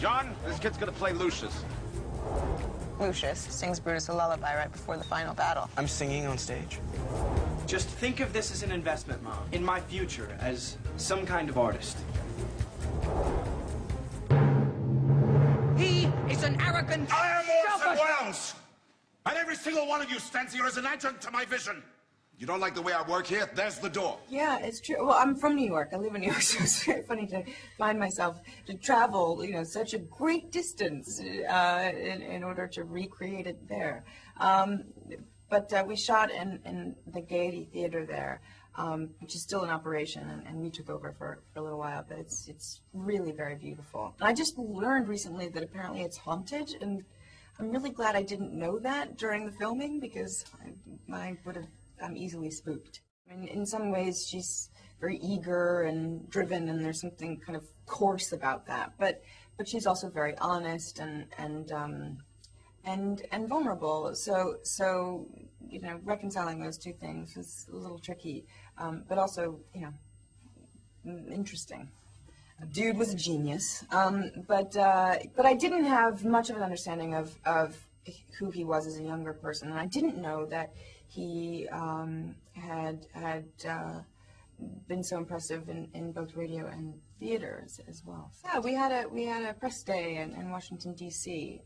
John, this kid's gonna play Lucius. Lucius sings Brutus a lullaby right before the final battle. I'm singing on stage. Just think of this as an investment, Mom, in my future as some kind of artist. He is an arrogant... I am Orson Welles! And every single one of you stands here as an adjunct to my vision. You don't like the way I work here? There's the door. Yeah, it's true. Well, I'm from New York. I live in New York, so it's very funny to find myself to travel, you know, such a great distance in order to recreate it there. But we shot in the Gaiety Theater there, which is still in operation, and we took over for a little while, but it's really very beautiful. And I just learned recently that apparently it's haunted, and I'm really glad I didn't know that during the filming, because I'm easily spooked. I mean, in some ways, she's very eager and driven, and there's something kind of coarse about that. But she's also very honest and vulnerable. So you know, reconciling those two things was a little tricky, but also, you know, interesting. Dude was a genius, but I didn't have much of an understanding of who he was as a younger person, and I didn't know that he had been so impressive in both radio and theater as well. Yeah, we had a press day in Washington D.C.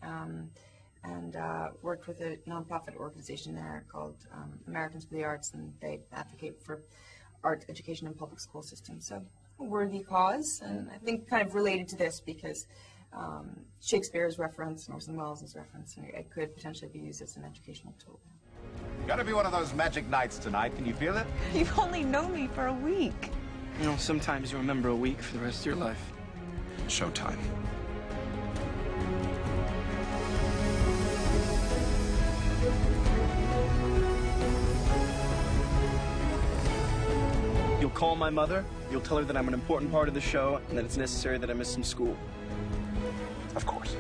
And worked with a nonprofit organization there called Americans for the Arts, and they advocate for art education in public school systems. So a worthy cause, and I think kind of related to this because Shakespeare's reference and Orson Welles' reference, and it could potentially be used as an educational tool. Gotta be one of those magic nights tonight. Can you feel it? You've only known me for a week. You know, sometimes you remember a week for the rest of your life. Showtime. You'll call my mother, you'll tell her that I'm an important part of the show, and that it's necessary that I miss some school. Of course.